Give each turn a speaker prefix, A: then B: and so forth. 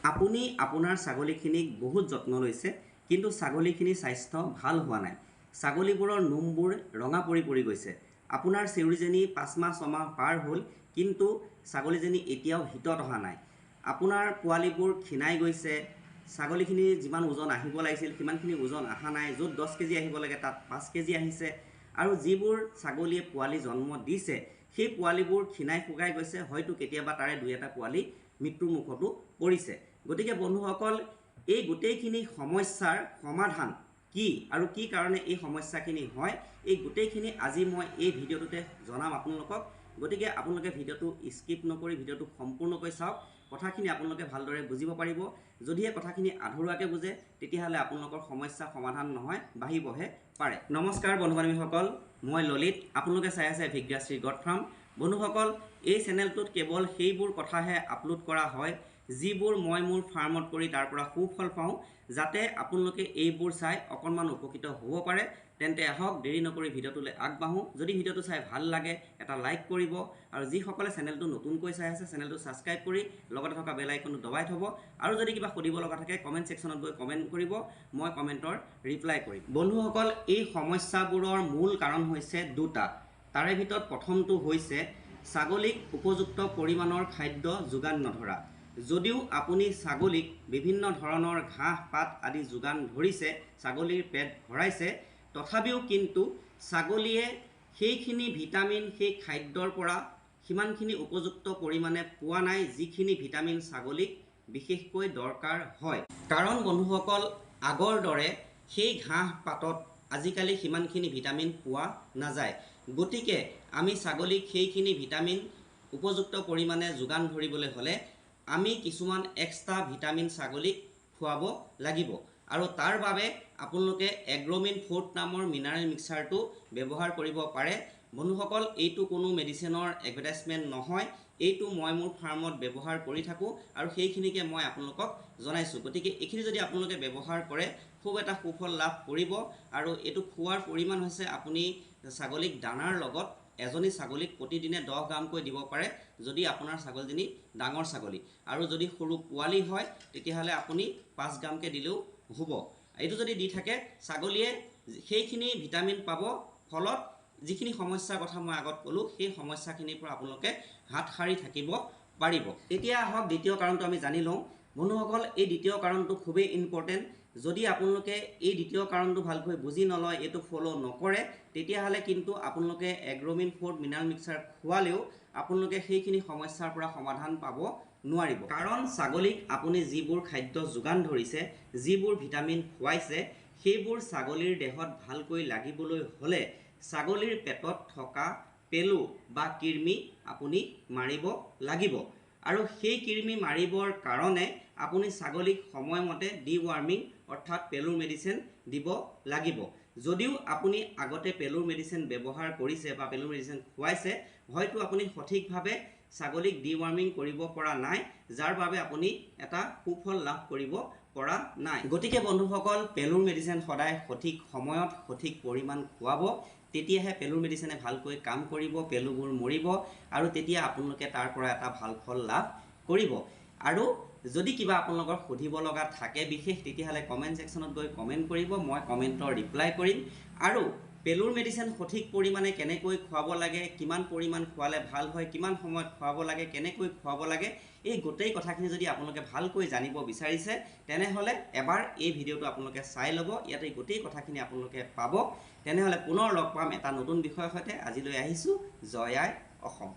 A: আপুনি আপোনাৰ ছাগলীখিনিক বহুত যত্ন লৈছে, কিন্তু ছাগলীখিনিৰ স্বাস্থ্য ভাল হোৱা নাই। ছাগলীবোৰৰ নোমবোৰ ৰঙা পৰি গৈছে। আপোনাৰ চেউৰীজনী 5 মাহ 6 মাহ পাৰ হ'ল, কিন্তু ছাগলীজনী এতিয়াও হিতত অহা নাই। আপোনাৰ পোৱালিবোৰ ক্ষীণাই গৈছে। ছাগলীখিনিৰ যিমান ওজন আহিব লাগিছিল সিমানখিনি ওজন অহা নাই। য'ত 10 কেজি আহিব লাগে তাত 5 কেজি আহিছে। আৰু যিবোৰ ছাগলীয়ে পোৱালি জন্ম দিছে সেই পোৱালিবোৰ ক্ষীণাই শুকাই গৈছে। হয়তো কেতিয়াবা তাৰে 2-এটা পোৱালি মৃত্যুৰ মুখতো পৰিছে। গতিকে বন্ধুসকল, এই গোটেইখিনি সমস্যাৰ সমাধান কি আৰু কি কাৰণে এই সমস্যাখিনি হয়, এই গোটেইখিনি আজি মই এই ভিডিঅ'টোতে জনাম আপোনালোকক। গতিকে আপোনালোকে ভিডিঅ'টো স্কিপ নকৰি ভিডিঅ'টো সম্পূৰ্ণকৈ চাওক। কথাখিনি আপোনালোকে ভালদৰে বুজিব পাৰিব। যদিহে কথাখিনি আধৰুৱাকৈ বুজে তেতিয়াহ'লে আপোনালোকৰ সমস্যা সমাধান নহয়, বাঢ়িবহে পাৰে। নমস্কাৰ বন্ধু বান্ধৱীসকল, মই ললিত। আপোনালোকে চাই আছে ভিগ্ৰাশ্ৰী গড ফাৰ্ম। বন্ধুসকল, এই চেনেলটোত কেৱল সেইবোৰ কথাহে আপলোড কৰা হয় যিবোৰ মই মোৰ ফাৰ্মত কৰি তাৰ পৰা সুফল পাওঁ। যাতে আপোনালোকে এইবোৰ চাই অকণমান উপকৃত হ'ব পাৰে, তেন্তে আহক দেৰি নকৰি ভিডিঅ'টোলৈ আগবাঢ়োঁ। যদি ভিডিঅ'টো চাই ভাল লাগে এটা লাইক কৰিব, আৰু যিসকলে চেনেলটো নতুনকৈ চাই আছে চেনেলটো ছাবস্ক্ৰাইব কৰি লগতে থকা বেল আইকনটো দবাই থ'ব। আৰু যদি কিবা সুধিব লগা থাকে কমেণ্ট ছেকশ্যনত গৈ কমেণ্ট কৰিব, মই কমেণ্টৰ ৰিপ্লাই কৰিম। বন্ধুসকল, এই সমস্যাবোৰৰ মূল কাৰণ হৈছে দুটা। তাৰে ভিতৰত প্ৰথমটো হৈছে ছাগলীক উপযুক্ত পৰিমাণৰ খাদ্য যোগান নধৰা। যদিও আপুনি ছাগলীক বিভিন্ন ধৰণৰ ঘাঁহ পাত আদি যোগান ধৰিছে, ছাগলীৰ পেট ভৰাইছে, তথাপিও কিন্তু ছাগলীয়ে সেইখিনি ভিটামিন সেই খাদ্যৰ পৰা সিমানখিনি উপযুক্ত পৰিমাণে পোৱা নাই, যিখিনি ভিটামিন ছাগলীক বিশেষকৈ দৰকাৰ হয়। কাৰণ বন্ধুসকল, আগৰ দৰে সেই ঘাঁহ পাতত আজিকালি সিমানখিনি ভিটামিন পোৱা নাযায়। গতিকে আমি ছাগলীক সেইখিনি ভিটামিন উপযুক্ত পৰিমাণে যোগান ধৰিবলৈ হ'লে আমি কিছুমান এক্সট্ৰা ভিটামিন ছাগলীক খুৱাব লাগিব। আৰু তাৰ বাবে আপোনালোকে এগ্ৰ'মিন 4 নামৰ মিনাৰেল মিক্সাৰটো ব্যৱহাৰ কৰিব পাৰে। বন্ধুসকল, এইটো কোনো মেডিচিনৰ এডভাৰটাইজমেণ্ট নহয়, এইটো মই মোৰ ফাৰ্মত ব্যৱহাৰ কৰি থাকোঁ আৰু সেইখিনিকে মই আপোনালোকক জনাইছোঁ। গতিকে এইখিনি যদি আপোনালোকে ব্যৱহাৰ কৰে খুব এটা সুফল লাভ কৰিব। আৰু এইটো খোৱাৰ পৰিমাণ হৈছে আপুনি ছাগলীক দানাৰ লগত এজনী ছাগলীক প্ৰতিদিনে 10 গ্ৰামকৈ দিব পাৰে, যদি আপোনাৰ ছাগলীজনী ডাঙৰ ছাগলী। আৰু যদি সৰু পোৱালি হয় তেতিয়াহ'লে আপুনি 5 গ্ৰামকৈ দিলেও হ'ব। এইটো যদি দি থাকে ছাগলীয়ে সেইখিনি ভিটামিন পাব, ফলত যিখিনি সমস্যাৰ কথা মই আগত ক'লোঁ সেই সমস্যাখিনিৰ পৰা আপোনালোকে হাত সাৰি থাকিব পাৰিব। এতিয়া আহক দ্বিতীয় কাৰণটো আমি জানি লওঁ। বন্ধুসকল, এই দ্বিতীয় কাৰণটো খুবেই ইম্পৰ্টেণ্ট। যদি আপোনালোকে এই দ্বিতীয় কাৰণটো ভালকৈ বুজি নলয়, এইটো ফ'ল' নকৰে, তেতিয়াহ'লে কিন্তু আপোনালোকে এগ্ৰ'মিন 4 মিনাৰেল মিক্সাৰ খোৱালেও আপোনালোকে সেইখিনি সমস্যাৰ পৰা সমাধান পাব নোৱাৰিব। কাৰণ ছাগলীক আপুনি যিবোৰ খাদ্য যোগান ধৰিছে, যিবোৰ ভিটামিন খুৱাইছে, সেইবোৰ ছাগলীৰ দেহত ভালকৈ লাগিবলৈ হ'লে ছাগলীৰ পেটত থকা পেলু বা কৃমি আপুনি মাৰিব লাগিব। আৰু সেই কৃমি মাৰিবৰ কাৰণে আপুনি ছাগলীক সময়মতে ডিৱাৰ্মিং অৰ্থাৎ পেলুৰ মেডিচিন দিব লাগিব। যদিও আপুনি আগতে পেলুৰ মেডিচিন ব্যৱহাৰ কৰিছে বা পেলুৰ মেডিচিন খুৱাইছে, হয়তো আপুনি সঠিকভাৱে ছাগলীক ডিৱাৰ্মিং কৰিব পৰা নাই, যাৰ বাবে আপুনি এটা সুফল লাভ কৰিব পৰা নাই। গতিকে বন্ধুসকল, পেলুৰ মেডিচিন সদায় সঠিক সময়ত সঠিক পৰিমাণ খুৱাব, তেতিয়াহে পেলুৰ মেডিচিনে ভালকৈ কাম কৰিব, পেলুবোৰ মৰিব আৰু তেতিয়া আপোনালোকে তাৰ পৰা এটা ভাল ফল লাভ কৰিব। আৰু যদি কিবা আপোনালোকৰ সুধিব লগা থাকে বিশেষ, তেতিয়াহ'লে কমেণ্ট ছেকশ্যনত গৈ কমেণ্ট কৰিব, মই কমেণ্টৰ ৰিপ্লাই কৰিম। আৰু পেলুৰ মেডিচিন সঠিক পৰিমাণে কেনেকৈ খুৱাব লাগে, কিমান পৰিমাণ খোৱালে ভাল হয়, কিমান সময়ত খুৱাব লাগে, কেনেকৈ খুৱাব লাগে, এই গোটেই কথাখিনি যদি আপোনালোকে ভালকৈ জানিব বিচাৰিছে, তেনেহ'লে এবাৰ এই ভিডিঅ'টো আপোনালোকে চাই ল'ব। ইয়াতে গোটেই কথাখিনি আপোনালোকে পাব। তেনেহ'লে পুনৰ লগ পাম এটা নতুন বিষয়ৰ সৈতে। আজিলৈ আহিছোঁ। জয় আই অসম।